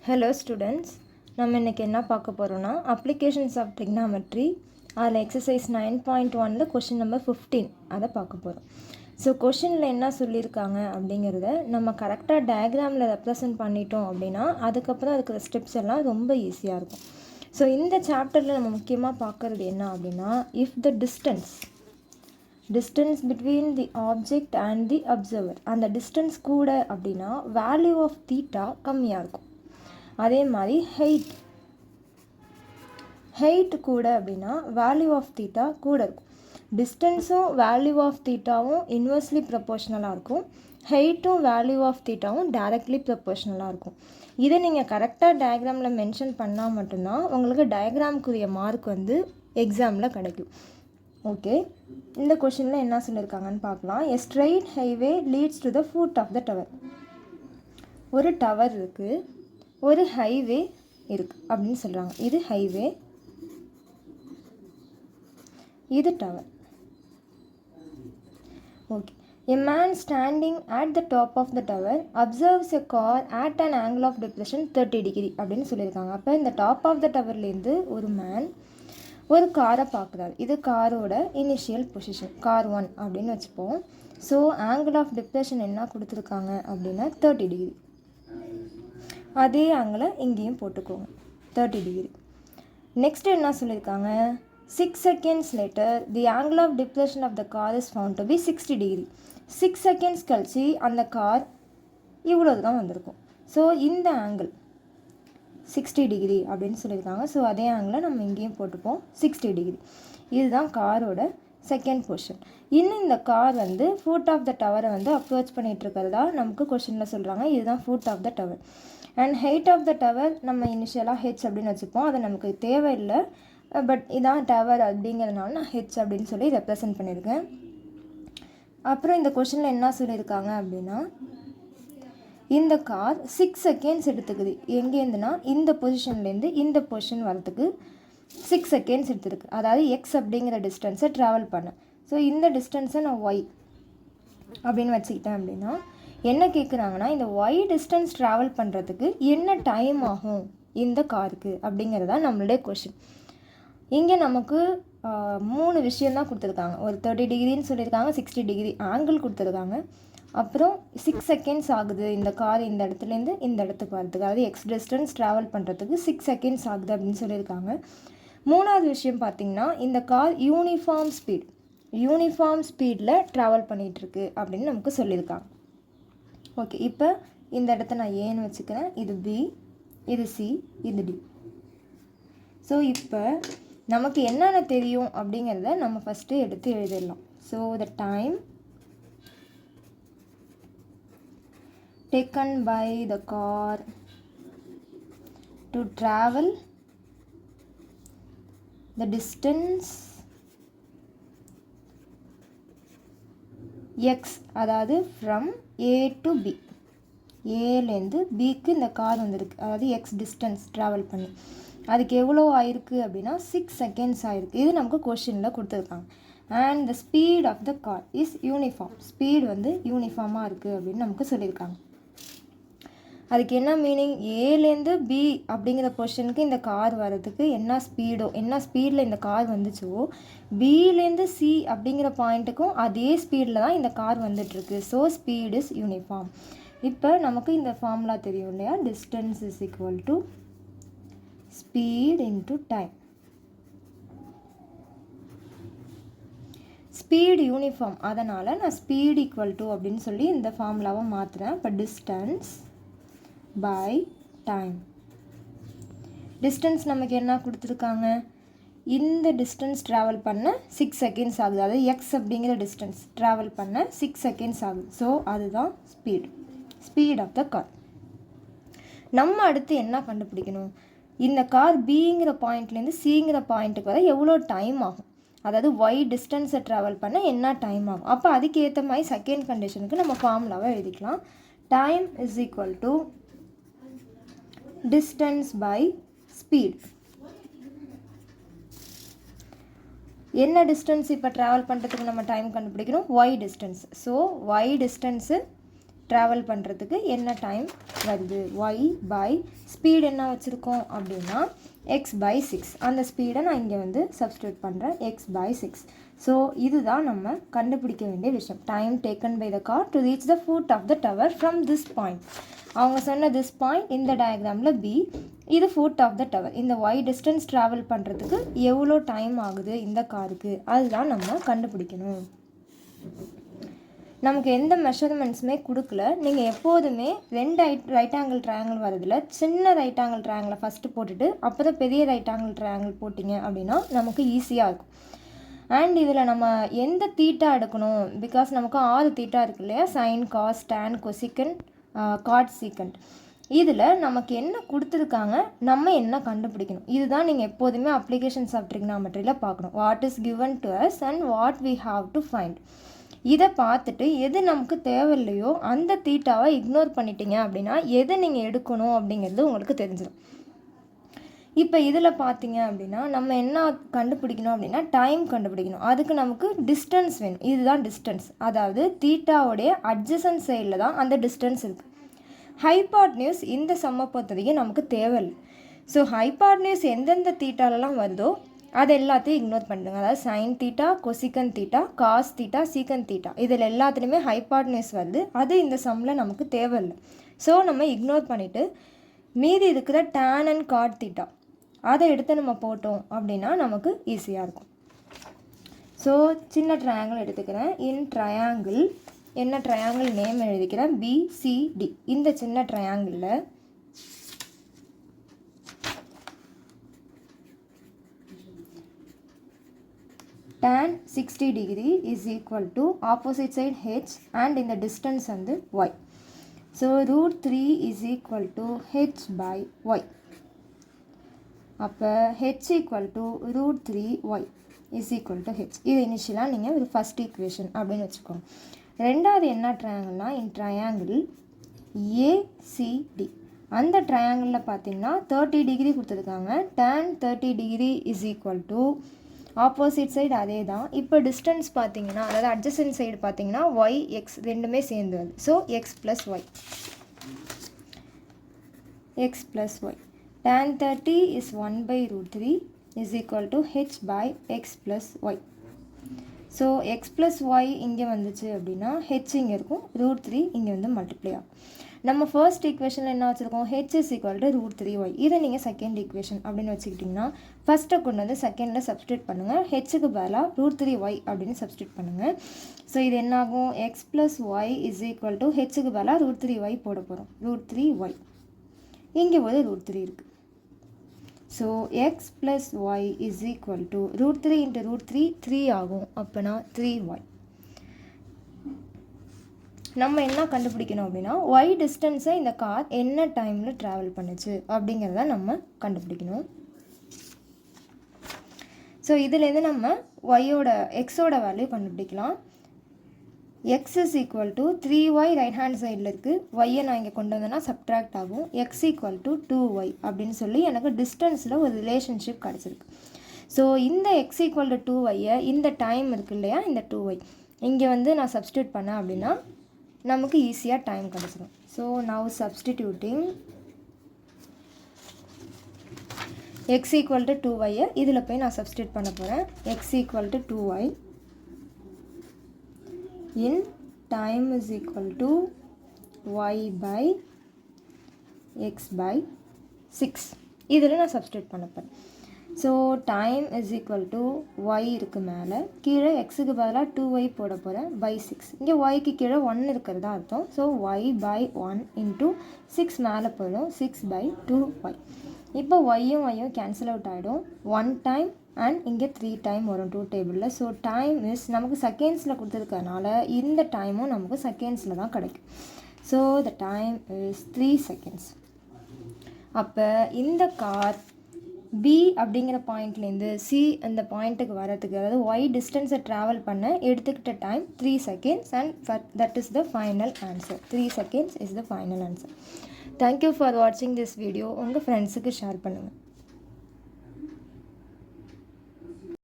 Hello students, நம்ம இன்னைக்கு என்ன பார்க்க போறோம்னா applications of trigonometry அதில் exercise 9.1ல question number 15 அதை பார்க்க போகிறோம். ஸோ கொஷினில் என்ன சொல்லியிருக்காங்க அப்படிங்கிறத நம்ம கரெக்டாக டயக்ராமில் ரெப்ரசன்ட் பண்ணிட்டோம் அப்படின்னா அதுக்கப்புறம் அதுக்கு ஸ்டெப்ஸ் எல்லாம் ரொம்ப ஈஸியாக இருக்கும். ஸோ இந்த சாப்டரில் நம்ம முக்கியமாக பார்க்குறது என்ன அப்படின்னா if the distance between the object and the observer அந்த distance கூட அப்படின்னா value of theta கம்மியாக இருக்கும். அதே மாதிரி ஹைட் கூட அப்படின்னா வேல்யூ ஆஃப் தீட்டா கூட இருக்கும். டிஸ்டன்ஸும் வேல்யூ ஆஃப் தீட்டாவும் இன்வெர்ஸ்லி ப்ரொபோர்ஷ்னலாக இருக்கும். ஹைட்டும் வேல்யூ ஆஃப் தீட்டாவும் டைரக்ட்லி ப்ரொபோர்ஷ்னலாக இருக்கும். இதை நீங்கள் கரெக்டாக டயக்ராமில் மென்ஷன் பண்ணால் மட்டும்தான் உங்களுக்கு டயக்ராமுக்குரிய மார்க் வந்து எக்ஸாமில் கிடைக்கும். ஓகே, இந்த கொஷினில் என்ன சொல்லியிருக்காங்கன்னு பார்க்கலாம். A straight highway leads to the foot of the tower. ஒரு டவர் இருக்குது, ஒரு ஹைவே இருக்குது அப்படின்னு சொல்கிறாங்க. இது ஹைவே, இது tower. Okay, a man standing at the top of the tower observes a car at an angle of depression 30 degree அப்படின்னு சொல்லியிருக்காங்க. அப்போ இந்த டாப் ஆஃப் த டவர்லேருந்து ஒரு மேன் ஒரு காரை பார்க்குறாரு. இது காரோட இனிஷியல் பொசிஷன், கார் 1 அப்படின்னு வச்சுப்போம். ஸோ ஆங்கிள் ஆஃப் டிப்ரெஷன் என்ன கொடுத்துருக்காங்க அப்படின்னா 30 டிகிரி. அதே ஆங்கிளை இங்கேயும் போட்டுக்கோங்க, 30 டிகிரி. நெக்ஸ்ட் என்ன சொல்லியிருக்காங்க, 6 seconds later the angle of depression of the car is found to be 60 degree. 6 seconds கழிச்சு அந்த கார் இவ்வளவு தான் வந்திருக்கும். ஸோ இந்த ஆங்கிள் 60 டிகிரி அப்படின்னு சொல்லியிருக்காங்க. ஸோ அதே ஆங்கிளை நம்ம இங்கேயும் போட்டுப்போம், 60 டிகிரி. இதுதான் காரோட செகண்ட் பொசிஷன். இன்னும் இந்த கார் வந்து ஃபுட் ஆஃப் த டவரை வந்து அப்ரோச் பண்ணிகிட்டு இருக்கிறதா நமக்கு கொஷினில் சொல்கிறாங்க. இதுதான் foot of the tower. And height of the tower நம்ம இனிஷியலாக ஹெச் அப்படின்னு வச்சுப்போம். அது நமக்கு தேவையில்லை, பட் இதான் டவர் அப்படிங்கிறதுனால நான் ஹெச் அப்படின்னு சொல்லி ரெப்ரசன்ட் பண்ணியிருக்கேன். அப்புறம் இந்த கொஷினில் என்ன சொல்லியிருக்காங்க அப்படின்னா இந்த கார் 6 seconds எடுத்துக்குது. எங்கேருந்துன்னா இந்த பொசிஷன்லேருந்து இந்த பொசிஷன் வரத்துக்கு 6 seconds எடுத்துருக்கு. அதாவது எக்ஸ் அப்படிங்கிற டிஸ்டன்ஸை ட்ராவல் பண்ண. ஸோ இந்த டிஸ்டன்ஸை நான் ஒய் அப்படின்னு வச்சுக்கிட்டேன் அப்படின்னா என்ன கேட்குறாங்கன்னா இந்த ஒய் டிஸ்டன்ஸ் ட்ராவல் பண்ணுறதுக்கு என்ன டைம் ஆகும் இந்த காருக்கு அப்படிங்கிறதா நம்மளுடைய கொஷின். இங்கே நமக்கு 3 விஷயந்தான் கொடுத்துருக்காங்க. ஒரு 30 டிகிரின்னு சொல்லியிருக்காங்க, 60 டிகிரி ஆங்கிள் கொடுத்துருக்காங்க. அப்புறம் 6 seconds ஆகுது இந்த கார் இந்த இடத்துலேருந்து இந்த இடத்துக்கு வரதுக்கு, அதாவது எக்ஸ் டிஸ்டன்ஸ் ட்ராவல் பண்ணுறதுக்கு 6 seconds ஆகுது அப்படின்னு சொல்லியிருக்காங்க. மூணாவது விஷயம் பார்த்திங்கன்னா இந்த கார் யூனிஃபார்ம் ஸ்பீடில் ட்ராவல் பண்ணிகிட்ருக்கு அப்படின்னு நமக்கு சொல்லியிருக்காங்க. ஓகே, இப்போ இந்த இடத்த நான் ஏன்னு வச்சுக்கிறேன், இது பி, இது சி, இது டி. ஸோ இப்போ நமக்கு என்னென்ன தெரியும் அப்படிங்கிறத நம்ம ஃபஸ்ட்டு எடுத்து எழுதிடலாம். So the time taken by the car to travel the distance x, அதாவது from A to B, ஏலேருந்து பிக்கு இந்த கார் வந்திருக்கு, அதாவது எக்ஸ் டிஸ்டன்ஸ் ட்ராவல் பண்ணி அதுக்கு எவ்வளோ ஆயிருக்கு அப்படின்னா 6 seconds ஆயிருக்கு. இது நமக்கு கொஷினில் கொடுத்துருக்காங்க. And the speed of the car is uniform, speed வந்து யூனிஃபார்மாக இருக்குது அப்படின்னு நமக்கு சொல்லியிருக்காங்க. அதுக்கு என்ன மீனிங், ஏலேருந்து பி அப்படிங்கிற பொசிஷனுக்கு இந்த கார் வர்றதுக்கு என்ன ஸ்பீடில் இந்த கார் வந்துச்சோ பிலேருந்து சி அப்படிங்கிற பாயிண்ட்டுக்கும் அதே ஸ்பீடில் தான் இந்த கார் வந்துட்டுருக்கு. So speed is uniform. இப்போ நமக்கு இந்த ஃபார்முலா தெரியும் இல்லையா, distance is equal to speed into time. Speed uniform, அதனால் நான் ஸ்பீட் ஈக்குவல் டு அப்படின்னு சொல்லி இந்த ஃபார்முலாவை மாற்றுறேன். இப்போ டிஸ்டன்ஸ் பை டைம். டிஸ்டன்ஸ் நமக்கு என்ன கொடுத்துருக்காங்க, இந்த டிஸ்டன்ஸ் ட்ராவல் பண்ண 6 seconds ஆகுது, அதாவது எக்ஸ் அப்படிங்கிற டிஸ்டன்ஸ் ட்ராவல் பண்ண 6 seconds ஆகுது. ஸோ அதுதான் ஸ்பீட் ஆஃப் த கார். நம்ம அடுத்து என்ன கண்டுபிடிக்கணும், இந்த கார் பிங்கிற பாயிண்ட்லேருந்து சிங்கிற பாயிண்ட்டுக்கு வர எவ்வளோ டைம் ஆகும், அதாவது ஒய் டிஸ்டன்ஸை ட்ராவல் பண்ண என்ன டைம் ஆகும். அப்போ அதுக்கு ஏற்ற மாதிரி செகண்ட் கண்டிஷனுக்கு நம்ம ஃபார்முலாவை எழுதிக்கலாம். Time is equal to distance by speed. என்ன டிஸ்டன்ஸ் இப்போ ட்ராவல் பண்ணுறதுக்கு நம்ம டைம் கண்டுபிடிக்கணும், y distance. So y distance travel பண்ணுறதுக்கு என்ன டைம் வருது. ஒய் பை ஸ்பீடு என்ன வச்சுருக்கோம் அப்படின்னா x/6. அந்த ஸ்பீடை நான் இங்கே வந்து சப்ஸ்டியூட் பண்ணுறேன், x/6. ஸோ இதுதான் நம்ம கண்டுபிடிக்க வேண்டிய விஷயம். Time taken by the car to reach the foot of the tower from this point. அவங்க சொன்ன திஸ் பாயிண்ட் இந்த டயக்ராமில் பி, இது ஃபுட் ஆஃப் த டவர். இந்த ஒய் டிஸ்டன்ஸ் ட்ராவல் பண்ணுறதுக்கு எவ்வளோ டைம் ஆகுது இந்த காருக்கு, அதுதான் நம்ம கண்டுபிடிக்கணும். நமக்கு எந்த மெஷர்மெண்ட்ஸுமே கொடுக்கல. நீங்கள் எப்போதுமே 2 ரைட் ஆங்கிள் ட்ரையாங்கிள் வரதில் சின்ன ரைட் ஆங்கிள் ட்ரையாங்கிளை ஃபஸ்ட்டு போட்டுட்டு அப்போ தான் பெரிய ரைட் ஆங்கிள் ட்ரையாங்கிள் போட்டிங்க அப்படின்னா நமக்கு ஈஸியாக இருக்கும். அண்ட் இதில் நம்ம எந்த தீட்டா எடுக்கணும், பிகாஸ் நமக்கு 6 தீட்டா இருக்கு இல்லையா, sine, cos, tan, cosecant, cot, secant. இதில் நமக்கு என்ன கொடுத்துருக்காங்க, நம்ம என்ன கண்டுபிடிக்கணும். இதுதான் நீங்கள் எப்போதுமே அப்ளிகேஷன்ஸ் ஆஃப் ட்ரிக்னாமெட்ரியில் பார்க்கணும். What is given to us and what we have to find. இதை பார்த்துட்டு எது நமக்கு தேவையில்லையோ அந்த தீட்டாவை இக்னோர் பண்ணிட்டீங்க அப்படின்னா எதை நீங்கள் எடுக்கணும் அப்படிங்கிறது உங்களுக்கு தெரிஞ்சிடும். இப்போ இதில் பார்த்தீங்க அப்படின்னா நம்ம என்ன கண்டுபிடிக்கணும் அப்படின்னா டைம் கண்டுபிடிக்கணும். அதுக்கு நமக்கு டிஸ்டன்ஸ் வேணும். இதுதான் டிஸ்டன்ஸ், அதாவது தீட்டாவுடைய அட்ஜசன்ட் சைடில் தான் அந்த டிஸ்டன்ஸ் இருக்குது. ஹைபாட்னியூஸ் இந்த சம்மை பொறுத்தவரைக்கும் நமக்கு தேவையில்லை. ஸோ ஹைபாட்னியூஸ் எந்தெந்த தீட்டாலெலாம் வருதோ அது எல்லாத்தையும் இக்னோர் பண்ணுங்க. அதாவது sine theta, cosecant theta, cos theta, secant theta, இதில் எல்லாத்துலேயுமே ஹைபாட்னியூஸ் வருது. அது இந்த சம்மில் நமக்கு தேவையில்லை. ஸோ நம்ம இக்னோர் பண்ணிவிட்டு மீதி இருக்கிற டேன் அண்ட் காட் தீட்டா அதை எடுத்து நம்ம போட்டோம் அப்படின்னா நமக்கு ஈஸியாக இருக்கும். ஸோ சின்ன ட்ரையாங்கிள் எடுத்துக்கிறேன். இன் ட்ரையாங்கிள் என்ன ட்ரையாங்கிள் நேம் எழுதிக்கிறேன், BCD. இந்த சின்ன ட்ரையாங்கிளில் tan 60 degree is equal to opposite side h and in the distance வந்து y. So √3 is equal to h by y. அப்போ h equal to √3y is equal to h. இது இனிஷியலாக நீங்கள் ஒரு first equation அப்படின்னு வச்சுக்கோங்க. ரெண்டாவது என்ன ட்ரையாங்கிள்னா இன் ட்ரையாங்கிள் ACD. அந்த ட்ரையாங்கிளில் பார்த்தீங்கன்னா 30 டிகிரி கொடுத்துருக்காங்க. tan 30 degree is equal to opposite side அதே தான். இப்போ டிஸ்டன்ஸ் பார்த்தீங்கன்னா அதாவது அட்ஜசன்ட் சைடு பார்த்தீங்கன்னா ஒய் எக்ஸ் ரெண்டுமே சேர்ந்து வருது. So x plus y tan 30 is 1/√3 is equal to h by x plus y. So x plus y இங்கே வந்துச்சு அப்படின்னா ஹெச் இங்கே இருக்கும், √3 இங்கே வந்து மல்டிப்ளை ஆகும். நம்ம ஃபர்ஸ்ட் ஈக்குவேஷனில் என்ன வச்சுருக்கோம், h is equal to √3y. இதை நீங்கள் செகண்ட் ஈக்குவேஷன் அப்படின்னு வச்சுக்கிட்டிங்கன்னா ஃபஸ்ட்டை கொண்டு வந்து செகண்டில் சப்ஸ்டியூட் பண்ணுங்கள். ஹெச்சுக்கு பதிலாக √3y அப்படின்னு சப்ஸ்டியூட் பண்ணுங்கள். ஸோ இது என்னாகும், x plus y is equal to ஹெச்சுக்கு பதிலாக √3y போட போகிறோம். √3y இங்கே ஒரு √3 இருக்குது. So x plus y is equal to √3 × √3 3 ஆகும். அப்போனா 3y. நம்ம என்ன கண்டுபிடிக்கணும் அப்படின்னா ஒய் டிஸ்டன்ஸை இந்த கார் என்ன டைமில் ட்ராவல் பண்ணுச்சு அப்படிங்கிறத நம்ம கண்டுபிடிக்கணும். ஸோ இதுலேருந்து நம்ம ஒய்யோட எக்ஸோட வேல்யூ கண்டுபிடிக்கலாம். X is equal to 3y right hand சைடில் இருக்குது. ஒய்யை நான் இங்கே கொண்டு வந்தேன்னா சப்ட்ராக்ட் ஆகும். எக்ஸ் ஈக்குவல் டு 2y அப்படின்னு சொல்லி எனக்கு டிஸ்டன்ஸில் ஒரு ரிலேஷன்ஷிப் கிடச்சிருக்கு. ஸோ இந்த எக்ஸ் ஈக்குவல் டு 2yயை இந்த டைம் இருக்குது இல்லையா, இந்த 2y இங்கே வந்து நான் சப்ஸ்டியூட் பண்ணேன் அப்படின்னா நமக்கு ஈஸியாக டைம் கிடச்சிடும். So now substituting x equal to 2yயை இதில் போய் நான் சப்ஸ்டியூட் பண்ண போகிறேன். X equal to 2y in time is equal to y by x by 6 இதில் நான் சப்ஸ்டியூட் பண்ண போகிறேன். So time is equal to y இருக்குது மேலே, கீழே எக்ஸுக்கு பதிலாக 2y போட போகிறேன் பை 6. இங்கே ஒய்க்கு கீழே 1 இருக்கிறதா அர்த்தம். ஸோ ஒய் பை 1 இன்ட்டு 6 மேலே போயிடும், 6/2y. இப்போ ஒய்யும் கேன்சல் அவுட் ஆகிடும். 1 டைம் அண்ட் இங்கே 3 டைம் வரும் 2 டேபிளில். ஸோ டைம் இஸ் நமக்கு செகண்ட்ஸில் கொடுத்துருக்கறனால இந்த டைமும் நமக்கு செகண்ட்ஸில் தான் கிடைக்கும். So the time is 3 seconds. அப்போ இந்த கார் B அப்படிங்கிற பாயிண்ட்லேருந்து C அந்த பாயிண்ட்டுக்கு வரதுக்கு, அதாவது ஒய் டிஸ்டன்ஸை ட்ராவல் பண்ண எடுத்துக்கிட்ட time 3 seconds and that is the final answer. 3 seconds is the final answer. Thank you for வாட்சிங் திஸ் வீடியோ. உங்கள் ஃப்ரெண்ட்ஸுக்கு ஷேர் பண்ணுங்கள்.